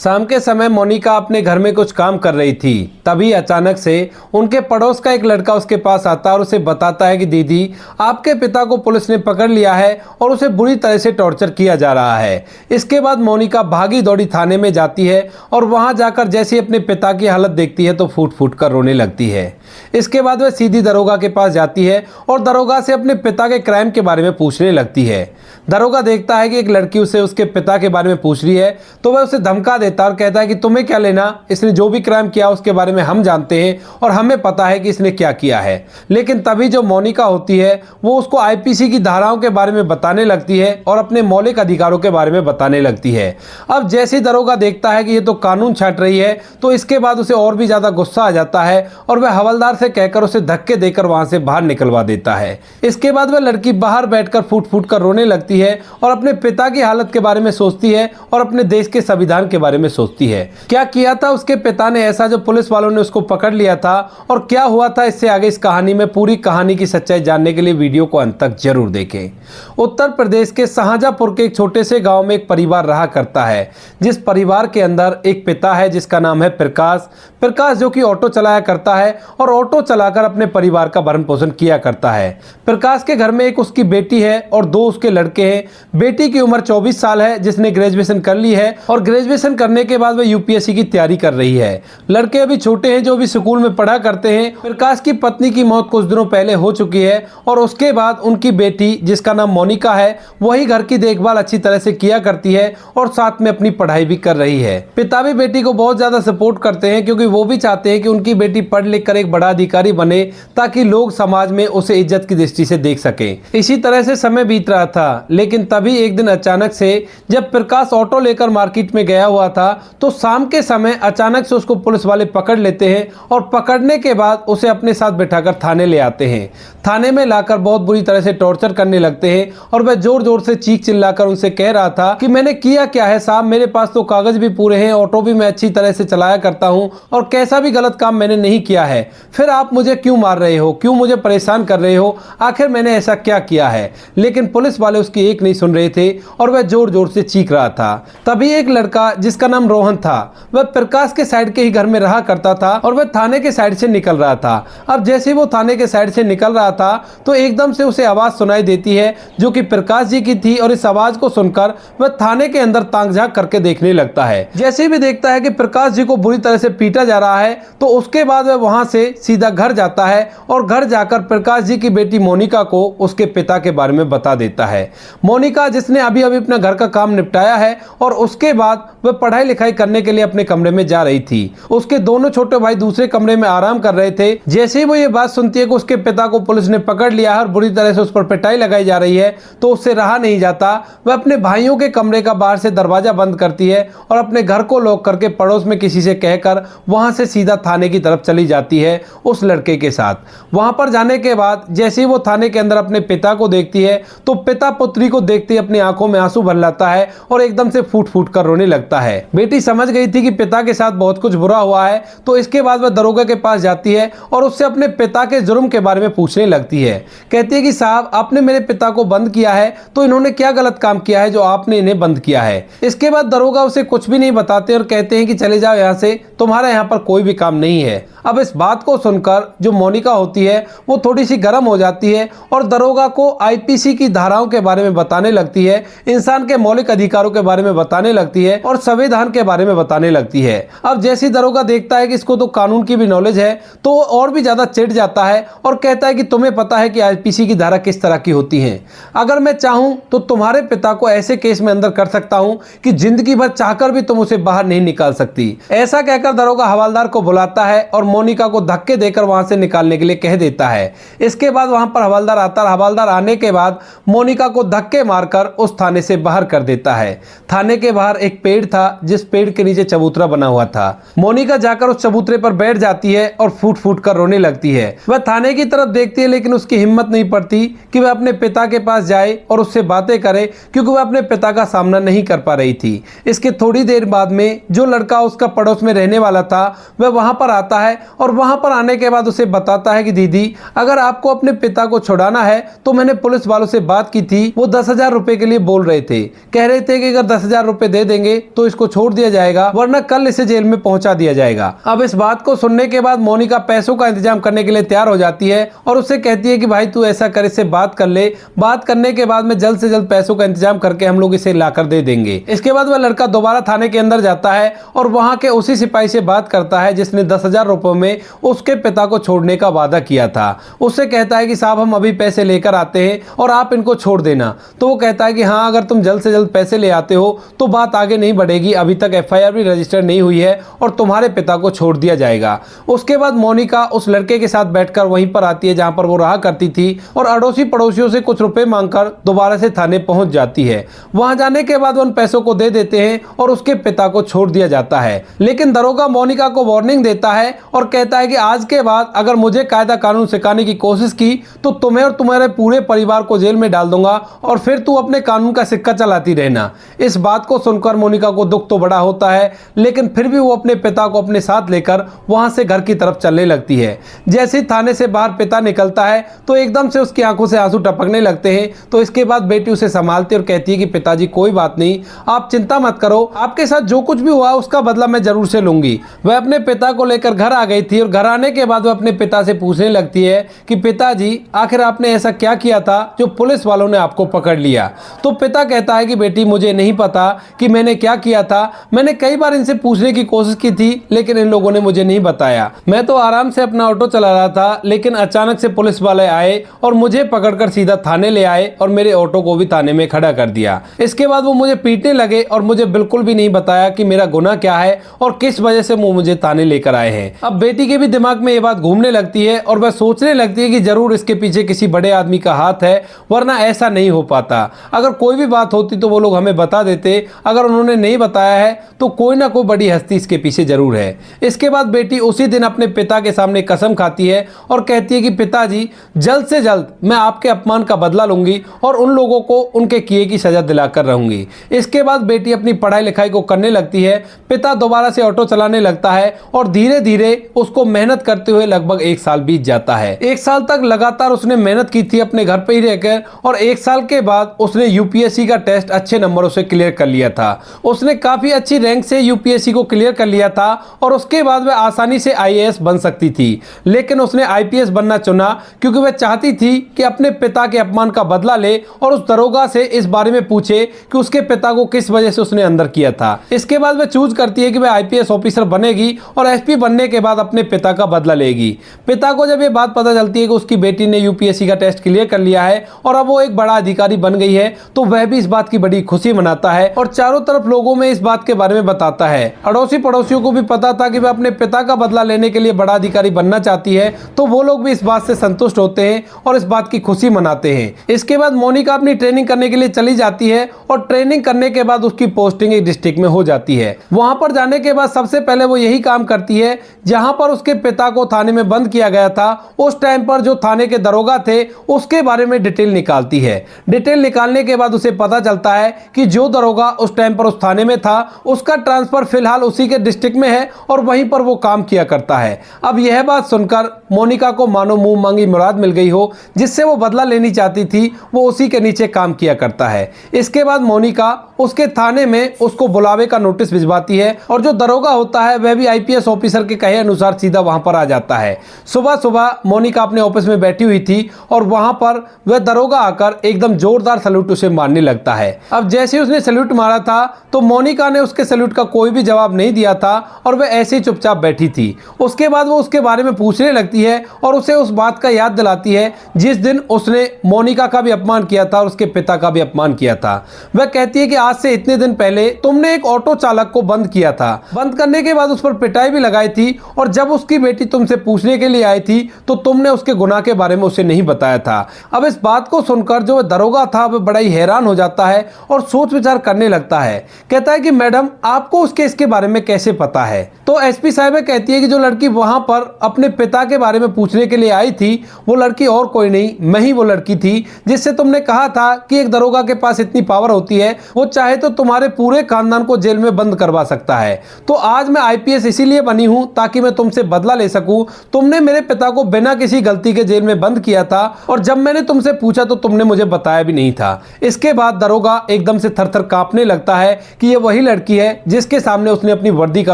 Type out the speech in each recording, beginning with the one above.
शाम के समय मोनिका अपने घर में कुछ काम कर रही थी। तभी अचानक से उनके पड़ोस का एक लड़का उसके पास आता है और उसे बताता है कि दीदी, आपके पिता को पुलिस ने पकड़ लिया है और उसे बुरी तरह से टॉर्चर किया जा रहा है। इसके बाद मोनिका भागी दौड़ी थाने में जाती है और वहां जाकर जैसे अपने पिता की हालत देखती है तो फूट फूट कर रोने लगती है। इसके बाद वह सीधी दरोगा के पास जाती है और दरोगा से अपने पिता के क्राइम के बारे में पूछने लगती है। दरोगा देखता है कि एक लड़की उसे उसके पिता के बारे में पूछ रही है तो वह उसे धमका देता है और कहता है कि तुम्हें क्या लेना, इसने जो भी क्राइम किया उसके बारे में हम जानते हैं और हमें पता है कि इसने क्या किया है। लेकिन तभी जो मोनिका होती है वो उसको आईपीसी की धाराओं के बारे में बताने लगती है और अपने मौलिक अधिकारों के बारे में बताने लगती है। अब जैसे ही दरोगा देखता है कि ये तो कानून छाट रही है तो इसके बाद उसे और भी ज्यादा गुस्सा आ जाता है और वह हवलदार से कहकर उसे धक्के देकर वहां से बाहर निकलवा देता है। इसके बाद वह लड़की बाहर बैठकर फूट फूट कर रोने लगती है और अपने पिता की हालत के बारे में सोचती है और अपने देश के संविधान के बारे में सोचती है। क्या किया था उसके पिता ने ऐसा जो पुलिस वालों ने उसको पकड़ लिया था और क्या हुआ था इससे आगे इस कहानी में। पूरी कहानी की सच्चाई जानने के लिए वीडियो को अंत तक जरूर देखें। उत्तर प्रदेश के शाहजहांपुर के एक छोटे से गांव में एक परिवार रहा करता है, जिस परिवार के अंदर एक पिता है जिसका नाम है प्रकाश। प्रकाश जो कि ऑटो चलाया करता है और ऑटो चलाकर अपने परिवार का भरण पोषण किया करता है। प्रकाश के घर में एक उसकी बेटी है और दो उसके लड़के हैं। बेटी की उम्र 24 साल है जिसने ग्रेजुएशन कर ली है और ग्रेजुएशन करने के बाद वह यूपीएससी की तैयारी कर रही है। लड़के अभी छोटे हैं जो भी स्कूल में पढ़ा करते हैं। प्रकाश की पत्नी की मौत कुछ दिनों पहले हो चुकी है और उसके बाद उनकी बेटी जिसका नाम मोनिका है वही घर की देखभाल अच्छी तरह से किया करती है और साथ में अपनी पढ़ाई भी कर रही है। पिता भी बेटी को बहुत ज्यादा सपोर्ट करते हैं क्योंकि वो भी चाहते हैं कि उनकी बेटी पढ़ लिख कर एक बड़ा अधिकारी बने ताकि लोग समाज में उसे इज्जत की दृष्टि से देख सके। इसी तरह से समय बीत रहा था, लेकिन तभी एक दिन अचानक से जब प्रकाश ऑटो लेकर मार्केट में गया हुआ था तो शाम के समय अचानक से उसको पुलिस वाले पकड़ लेते हैं और पकड़ने के बाद उसे अपने साथ बिठाकर थाने ले आते हैं। थाने में लाकर बहुत बुरी तरह से टॉर्चर करने लगते हैं और वह जोर जोर से चीख चिल्लाकर उनसे कह रहा था कि मैंने किया क्या है साहब, मेरे पास तो कागज भी पूरे हैं, ऑटो भी मैं अच्छी तरह से चलाया करता हूं और कैसा भी गलत काम मैंने नहीं किया है। फिर आप मुझे क्यों मार रहे हो, क्यों मुझे परेशान कर रहे हो, आखिर मैंने ऐसा क्या किया है। लेकिन पुलिस वाले उसकी एक नहीं सुन रहे थे और वह जोर जोर से चीख रहा था। तभी एक लड़का जिसका नाम रोहन था वह प्रकाश के साइड के ही घर में रहा करता था और वह थाने के साइड से निकल रहा था। अब जैसे ही वो थाने के साइड से निकल रहा था तो एकदम से उसे आवाज सुनाई देती है जो कि प्रकाश जी की थी और इस आवाज को सुनकर वह थाने के अंदर ताक झांक करके देखने लगता है। जैसे भी देखता है कि प्रकाश जी को बुरी तरह से पीटा जा रहा है तो उसके बाद वह वहां से सीधा घर जाता है और घर जाकर प्रकाश जी की बेटी मोनिका को उसके पिता के बारे में बता देता है। मोनिका जिसने अभी अभी अपना घर का काम निपटाया है और उसके बाद वह पढ़ाई लिखाई करने के लिए अपने कमरे में जा रही थी। उसके दोनों छोटे भाई दूसरे कमरे में आराम कर रहे थे। जैसे ही वो ये बात सुनती है कि उसके पिता को पुलिस ने पकड़ लिया है और बुरी तरह से उस पर पिटाई लगाई जा रही है तो उससे रहा नहीं जाता। वह अपने भाइयों के कमरे का बाहर से दरवाजा बंद करती है और अपने घर को लॉक करके पड़ोस में किसी से कहकर वहां से सीधा थाने की तरफ चली जाती है उस लड़के के साथ। वहां पर जाने के बाद जैसे ही वो थाने के अंदर अपने पिता को देखती है तो पिता पुत्री को देखते ही अपनी आंखों में आंसू भर लाता है और एकदम से फूट फूट कर रोने लगता है। बेटी समझ गई थी कि पिता के साथ बहुत कुछ बुरा हुआ है तो इसके बाद वह दरोगा के पास जाती है और उससे अपने पिता के जुर्म के बारे में पूछने लगती है। कहती है कि साहब, आपने मेरे पिता को बंद किया है तो इन्होंने क्या गलत काम किया है जो आपने इन्हें बंद किया है। इसके बाद दरोगा उसे कुछ भी नहीं बताते और कहते हैं कि चले जाओ यहाँ से, तुम्हारा यहाँ पर कोई भी काम नहीं है। अब इस बात को सुनकर जो मोनिका होती है वो थोड़ी सी गर्म हो जाती है और दरोगा को आईपीसी की धाराओं के बारे में बताने लगती है, इंसान के मौलिक अधिकारों के बारे में बताने लगती है और संविधान के बारे में बताने लगती है। अब जैसे दरोगा देखता है कि इसको तो कानून की भी नॉलेज है तो और भी ज्यादा चिढ़ जाता है और कहता है कि तुम्हें पता है कि आईपीसी की धारा किस तरह की होती है। अगर मैं चाहूं तो तुम्हारे पिता को ऐसे केस में अंदर कर सकता हूं कि जिंदगी भर चाहकर भी तुम उसे बाहर नहीं निकाल सकती। ऐसा कहकर दरोगा हवलदार को बुलाता है और मोनिका को धक्के देकर वहां से निकालने के लिए कह देता है। इसके बाद वहां पर हवलदार आता है। हवलदार आने के बाद मोनिका को धक्के मारकर उस थाने से बाहर कर देता है। थाने के बाहर एक पेड़ था जिस पेड़ के नीचे चबूतरा बना हुआ था। मोनिका जाकर उस चबूतरे पर बैठ जाती है और फूट फूट कर रोने लगती है। वह थाने की तरफ देखती है लेकिन उसकी हिम्मत नहीं पड़ती कि वह अपने पिता के पास जाए और उससे बातें करे क्योंकि वह अपने पिता का सामना नहीं कर पा रही थी। इसके थोड़ी देर बाद में जो लड़का उसका पड़ोस में रहने वाला था वह वहां पर आता है और वहां पर आने के बाद उसे बताता है कि दीदी, अगर आपको अपने पिता को छुड़ाना है तो मैंने पुलिस वालों से बात की थी, वो 10,000 रुपए के लिए बोल रहे थे, कह रहे थे कि अगर 10,000 रुपए दे देंगे तो इसको छोड़ दिया जाएगा, वरना कल इसे जेल में पहुंचा दिया जाएगा। अब इस बात को सुनने के बाद मोनिका पैसों का इंतजाम करने के लिए तैयार हो जाती है और उससे कहती है कि भाई तू ऐसा कर, इससे बात कर ले, बात करने के बाद में जल्द से जल्द पैसों का इंतजाम करके हम लोग इसे लाकर दे देंगे। इसके बाद वह लड़का दोबारा थाने के अंदर जाता है और वहां के उसी सिपाही से बात करता है जिसने 10,000 रुपए में उसके पिता को छोड़ने का वादा किया था। उससे कहता है कि साहब हम अभी पैसे लेकर आते हैं और आप इनको छोड़ देना। तो वो कहता है कि हाँ, अगर तुम जल्द से जल्द पैसे ले आते हो तो बात आगे नहीं बढ़ेगी, अभी तक FIR भी रजिस्टर नहीं हुई है और तुम्हारे पिता को छोड़ दिया जाएगा। उसके बाद मोनिका उस लड़के के साथ बैठकर वहीं पर आती है जहां पर वो रहा करती थी और अड़ोसी पड़ोसियों से कुछ रुपए मांगकर दोबारा से थाने पहुंच जाती है। वहां जाने के बाद उन पैसों को दे देते हैं और उसके पिता को छोड़ दिया जाता है। लेकिन दरोगा मोनिका को वार्निंग देता है और कहता है कि आज के बाद अगर मुझे कायदा कानून सिखाने की कोशिश की तो तुम्हें और तुम्हारे पूरे परिवार को जेल में डाल दूंगा और फिर तू अपने कानून का सिक्का चलाती रहना। इस बात को सुनकर मोनिका को दुख तो बड़ा होता है, लेकिन फिर भी वो अपने पिता को अपने साथ लेकर वहां से घर की तरफ चलने लगती है। जैसे ही थाने से बाहर पिता निकलता है तो एकदम से उसकी आंखों से आंसू टपकने लगते हैं। तो इसके बाद बेटी उसे संभालती और कहती है कि पिताजी कोई बात नहीं, आप चिंता मत करो, आपके साथ जो कुछ भी हुआ उसका बदला मैं जरूर से लूंगी। वह अपने पिता को लेकर घर आ गई थी और घर आने के बाद वह अपने पिता से पूछने लगती है कि पिताजी आखिर आपने ऐसा क्या किया था जो पुलिस वालों ने आपको पकड़ लिया। तो पिता कहता है कि बेटी मुझे नहीं पता कि मैंने क्या किया था, मैंने कई बार इनसे पूछने की कोशिश की थी लेकिन इन लोगों ने मुझे नहीं बताया। मैं तो आराम से अपना ऑटो चला रहा था, लेकिन अचानक से पुलिस वाले आए और मुझे पकड़कर सीधा थाने ले आए और मेरे ऑटो को भी थाने में खड़ा कर दिया। इसके बाद वो मुझे पीटने लगे और मुझे बिल्कुल भी नहीं बताया कि मेरा गुनाह क्या है और किस वजह से वो मुझे थाने लेकर आए हैं। अब बेटी के भी दिमाग में ये बात घूमने लगती है और वह सोचने लगती है कि जरूर इसके पीछे किसी बड़े आदमी का हाथ है, वरना ऐसा नहीं हो पाता। अगर कोई भी बात होती तो वो लोग हमें बता देते, अगर उन्होंने नहीं बताया है तो कोई ना कोई बड़ी हस्ती इसके पीछे जरूर है। इसके बाद बेटी उसी दिन अपने पिता के सामने कसम खाती है और कहती है कि पिताजी जल्द से जल्द मैं आपके अपमान का बदला लूंगी और उन लोगों को उनके किए की सजा दिलाकर रहूंगी। इसके बाद बेटी अपनी पढ़ाई लिखाई को करने लगती है। पिता दोबारा से ऑटो चलाने लगता है और धीरे धीरे उसको मेहनत करते हुए लगभग 1 साल बीत जाता है। 1 साल तक लगातार उसने मेहनत की थी अपने घर पे ही रहकर और 1 साल के बाद उसने UPSC का टेस्ट अच्छे नंबरों से क्लियर कर लिया था। उसने काफी अच्छी रैंक से UPSC को क्लियर कर लिया था और उसके बाद वह आसानी से IAS बन सकती थी, लेकिन उसने IPS बनना चुना क्योंकि वह चाहती थी कि अपने पिता के अपमान का बदला ले और उस दरोगा से इस बारे में पूछे कि उसके पिता को किस वजह से उसने अंदर किया था। इसके बाद वह चूज करती है कि वह IPS ऑफिसर बनेगी और SP बनने के बाद अपने पिता का बदला लेगी। पिता को जब यह बात पता चलती है कि उसकी बेटी ने UPSC का टेस्ट क्लियर कर लिया है और अब वो एक बड़ा अधिकारी बन गई है, तो वह भी इस बात की बड़ी खुशी मनाता है और चारों तरफ लोगों में इस बात के बारे में बताता है। अड़ोसी पड़ोसियों को भी पता था कि वह अपने पिता का बदला लेने के लिए बड़ा अधिकारी बनना चाहती है, तो वो लोग भी इस बात से संतुष्ट होते हैं और इस बात की खुशी मनाते हैं। इसके बाद मोनिका अपनी ट्रेनिंग करने के लिए चली जाती है और ट्रेनिंग करने के बाद उसकी पोस्टिंग एक डिस्ट्रिक्ट में हो जाती है। वहां पर जाने के बाद सबसे पहले वो यही काम करती है जहां पर उसके पिता को थाने में बंद किया गया था। उस टाइम पर जो थाने के दरोगा थे उसके बारे में डिटेल निकालती है। डिटेल निकालने के बाद उसे पता चलता है कि जो दरोगा उस टाइम पर उस थाने में था उसका ट्रांसफर फिलहाल उसी के डिस्ट्रिक्ट में है और वहीं पर वो काम किया करता है। अब यह बात सुनकर मोनिका को मानो मुंह मांगी मुराद मिल गई हो, जिससे वो बदला लेनी चाहती थी, वो उसी के नीचे काम किया करता है। इसके बाद मोनिका उसके थाने में उसको बुलावे का नोटिस भिजवाती है और जो दरोगा होता है वह भी IPS ऑफिसर के कहे अनुसार सीधा वहां पर आ जाता है। सुबह सुबह मोनिका अपने ऑफिस में बैठी हुई थी और वहां पर वह दरोगा आकर एकदम जोरदार सैल्यूट उसे मारने लगता है। अब जैसे उसने सैल्यूट मारा था तो मोनिका ने उसके सैल्यूट का कोई भी जवाब नहीं दिया था और वह ऐसे ही चुपचाप बैठी थी। उसके बाद वो उसके बारे में पूछने लगती है और उसे उस बात का याद दिलाती है जिस दिन उसने मोनिका का भी अपमान किया था और उसके पिता का भी अपमान किया था। वह कहती है कि आज से इतने दिन पहले तुमने एक ऑटो चालक को बंद किया था, बंद करने के बाद उस पर पिटाई भी लगाई थी और जब उसकी बेटी तुमसे पूछने के लिए आई थी तो तुमने उसके गुनाह के बारे में उसे नहीं बताया था। अब इस बात को सुनकर जो दरोगा था वह बड़ा ही हैरान हो जाता है और सोच विचार करने लगता है। कहता है कि मैडम आपको उस केस के बारे में कैसे पता है? तो SP साहिबा कहती है कि जो लड़की वहां पर अपने पिता के बारे में पूछने के लिए आई थी वो लड़की और कोई नहीं, मैं ही वो लड़की थी जिससे तुमने कहा था कि एक दरोगा के पास इतनी पावर होती है, वो चाहे तो तुम्हारे पूरे खानदान को जेल में बंद करवा सकता है। तो आज मैं IPS इसीलिए बनी हूं ताकि मैं तुमसे बदला ले सकूं। तुमने मेरे पिता को बिना किसी गलती के जेल में बंद किया था और जब मैंने तुमसे पूछा तो तुमने मुझे बताया भी नहीं था। इसके बाद दरोगा एकदम से थरथर कांपने लगता है कि ये वही लड़की है जिसके सामने उसने अपनी वर्दी का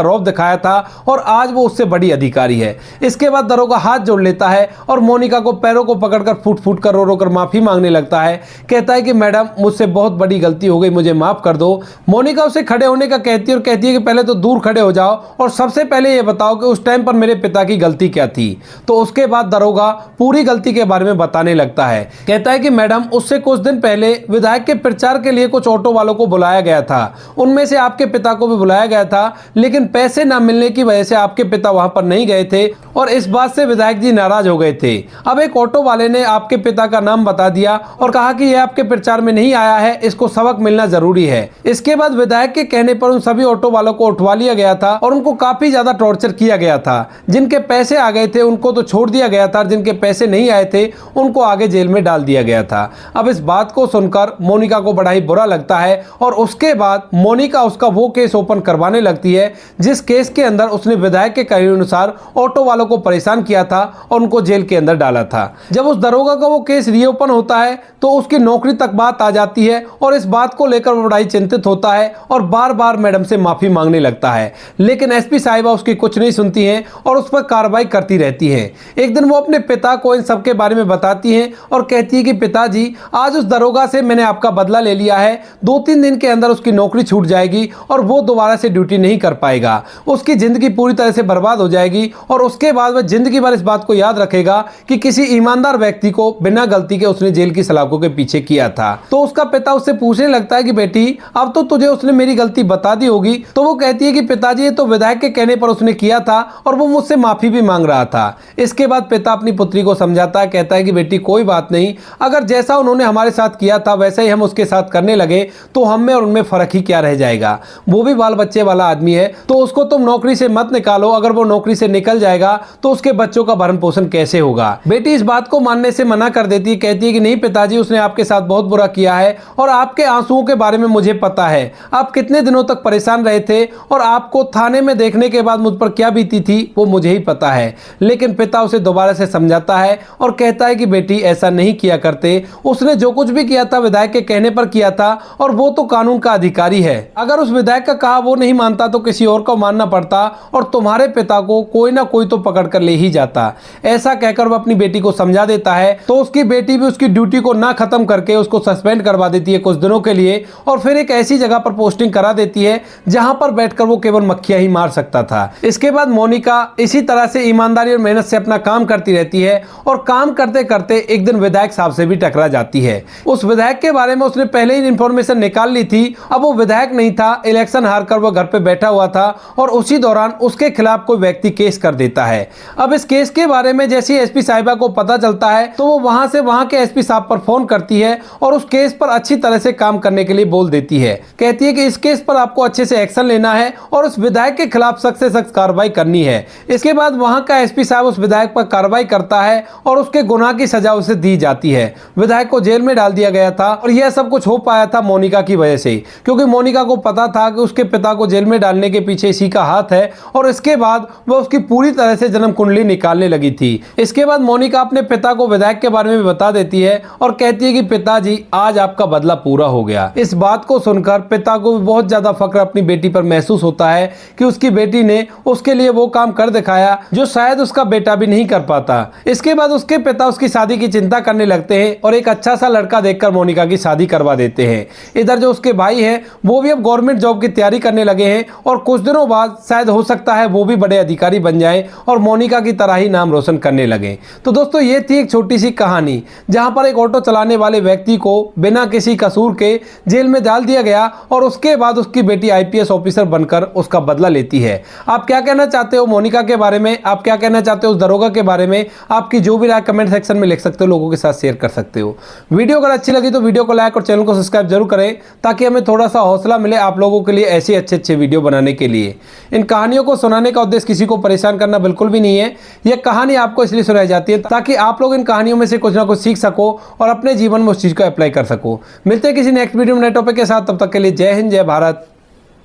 रौब दिखाया था और आज वो उससे बड़ी अधिकारी है। इसके बाद दरोगा हाथ जोड़ लेता है और मोनिका को पैरों को पकड़कर फूट फूट कर रो रो कर माफी मांगने लगता है। कहता है कि मैडम मुझसे बहुत बड़ी गलती हो गई, मुझे माफ कर दो। मोनिका उसे खड़े होने का कहती है और कहती है कि पहले तो दूर खड़े हो जाओ और सबसे पहले ये बताओ कि उस टाइम पर मेरे पिता की गलती क्या थी। तो उसके बाद दरोगा पूरी गलती के बारे में बताने लगता है। कहता है कि मैडम उससे कुछ दिन पहले विधायक के प्रचार के लिए कुछ ऑटो वालों को बुलाया गया था, उनमें से आपके पिता को भी बुलाया गया था, लेकिन पैसे ना मिलने की वजह से आपके पिता वहां पर नहीं गए थे और इस बात से विधायक जी नाराज हो गए थे। अब एक ऑटो वाले ने आपके पिता का नाम बता दिया और कहा कि यह आपके प्रचार में नहीं आया है, इसको सबक मिलना जरूरी है। इसके बाद विधायक के कहने पर उन सभी ऑटो वालों को उठवा लिया गया था और उनको काफी ज्यादा टॉर्चर किया गया था। जिनके पैसे आ गए थे उनको तो छोड़ दिया गया था, जिनके पैसे नहीं आए थे उनको आगे जेल में डाल दिया गया था। अब इस बात को सुनकर मोनिका को बड़ा ही बुरा लगता है और उसके बाद मोनिका उसका वो केस ओपन करवाने लगती है जिस केस के अंदर उसने विधायक के कहने अनुसार ऑटो वालों को परेशान किया था और उनको जेल के अंदर डाला था। जब उस दरोगा का वो केस रीओपन होता है तो उसकी नौकरी तक बात आ जाती है और इस बात को लेकर वो बड़ा ही चिंतित होता है और बार बार मैडम से माफी मांगने लगता है, लेकिन एसपी साहिबा उसकी कुछ नहीं सुनती हैं और उस पर कार्रवाई करती रहती हैं। एक दिन वो अपने पिता को इन सब के बारे में बताती हैं और कहती है कि पिताजी आज उस दरोगा से मैंने आपका बदला ले लिया है, 2-3 दिन के अंदर उसकी नौकरी छूट जाएगी और वो दोबारा से ड्यूटी नहीं कर पाएगा, उसकी जिंदगी पूरी तरह से बर्बाद हो जाएगी और उसके बाद वह जिंदगी भर इस बात को याद रखेगा कि किसी ईमानदार व्यक्ति को बिना गलती के उसने जेल की सलाखों के पीछे किया था। तो उसका पिता उससे पूछने लगता है कि बेटी अब तो तुझे उसने मेरी गलती बता दी होगी। तो वो कहती है कि पिताजी ये तो विधायक के कहने पर उसने किया था और वो मुझसे माफी भी मांग रहा था। इसके बाद पिता अपनी पुत्री को समझाता है, कहता है कि बेटी कोई बात नहीं, अगर जैसा उन्होंने हमारे साथ किया था वैसा ही हम उसके साथ करने लगे तो हम में और उनमें फर्क ही क्या रह जाएगा। वो भी बाल बच्चे वाला आदमी है तो उसको तुम नौकरी से मत निकालो, अगर वो नौकरी से निकल जाएगा तो उसके बच्चों का भरण पोषण कैसे होगा। बेटी इस बात को मानने से मना कर देती है, कहती है कि नहीं पिताजी उसने आपके साथ बहुत बुरा किया है और आपके आंसुओं के बारे में मुझे पता है, आप कितने दिनों तक परेशान रहे थे और आपको थाने में देखने के बाद मुझ पर क्या बीती थी वो मुझे ही पता है। लेकिन पिता उसे दोबारा से समझाता है और कहता है कि बेटी ऐसा नहीं किया करते, उसने जो कुछ भी किया था विधायक के कहने पर किया था और वो तो कानून का अधिकारी है, अगर उस विधायक का कहा वो नहीं मानता तो किसी और को मानना पड़ता और तुम्हारे पिता को कोई ना कोई तो पकड़ कर ले ही जाता। ऐसा कहकर वो अपनी बेटी को समझा देता है तो उसकी बेटी भी उसकी ड्यूटी को ना खत्म करके उसको सस्पेंड करवा देती है कुछ दिनों के लिए और फिर एक ऐसी जगह पर पोस्टिंग करा देती है जहां पर बैठकर वो केवल मक्खियां ही मार सकता था। इसके बाद मोनिका इसी तरह से ईमानदारी और मेहनत से अपना काम करती रहती है और काम करते करते एक दिन विधायक साहब से भी टकरा जाती है। उस विधायक के बारे में उसने पहले ही इंफॉर्मेशन निकाल ली थी, अब वो विधायक नहीं था, इलेक्शन हारकर वो घर पे बैठा हुआ था और उसी दौरान उसके खिलाफ कोई व्यक्ति केस कर देता है। अब इस केस के बारे में जैसे एसपी साहिबा को पता चलता है तो वो वहां से वहां के एसपी साहब पर फोन करती है और उस केस पर अच्छी तरह से काम करने के लिए बोल देती है। कहती है कि इस केस पर आपको अच्छे से एक्शन लेना है और उस विधायक के खिलाफ सख्त से सख्त कार्रवाई करनी है। इसके बाद वहां का एसपी साहब उस विधायक पर कार्रवाई करता है और उसके गुनाह की सजा उसे दी जाती है। विधायक को जेल में डाल दिया गया था और यह सब कुछ हो पाया था मोनिका की वजह से, क्योंकि मोनिका को पता था कि उसके पिता को जेल में डालने के पीछे इसी का हाथ है और इसके बाद वह उसकी पूरी तरह से जन्म कुंडली निकालने लगी थी। इसके बाद मोनिका अपने पिता को विधायक के बारे में भी बता देती है और कहती है कि पिताजी आज आपका बदला पूरा हो गया। इस बात को सुनकर पिता को भी बहुत ज्यादा फक्र अपनी बेटी पर महसूस होता है कि उसकी बेटी ने उसके लिए वो काम कर दिखाया जो शायद उसका बेटा भी नहीं कर पाता। इसके बाद उसके पिता उसकी शादी की चिंता करने लगते हैं और एक अच्छा सा लड़का देखकर मोनिका की शादी करवा देते हैं। इधर जो उसके भाई हैं वो भी अब गवर्नमेंट जॉब की तैयारी करने लगे हैं और कुछ दिनों बाद शायद हो सकता है वो भी बड़े अधिकारी बन जाए और मोनिका की तरह ही नाम रोशन करने लगे। तो दोस्तों ये थी एक छोटी सी कहानी जहां पर एक ऑटो चलाने वाले व्यक्ति को बिना किसी कसूर के जेल में डाल दिया गया और उसके बाद उसकी बेटी आईपीएस ऑफिसर बनकर उसका बदला लेती है। आप क्या कहना चाहते हो मोनिका के बारे में, आप क्या कहना चाहते हो उस दरोगा के बारे में? आपकी जो भी राय कमेंट सेक्शन में लिख सकते हो, लोगों के साथ शेयर कर सकते हो। वीडियो अगर अच्छी लगी तो वीडियो को लाइक और चैनल को सब्सक्राइब जरूर करें ताकि हमें थोड़ा सा हौसला मिले आप लोगों के लिए ऐसे अच्छे वीडियो बनाने के लिए। इन कहानियों को सुनाने का उद्देश्य किसी को परेशान करना बिल्कुल भी नहीं है। यह कहानी आपको इसलिए सुनाई जाती है ताकि आप लोग इन कहानियों में से कुछ ना कुछ सीख सको और अपने जीवन में उस चीज को अप्लाई कर सको। मिलते हैं किसी नेक्स्ट वीडियो में नए टॉपिक के साथ, तब तक के लिए जय हिंद, जय भारत,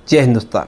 जय हिंदुस्तान।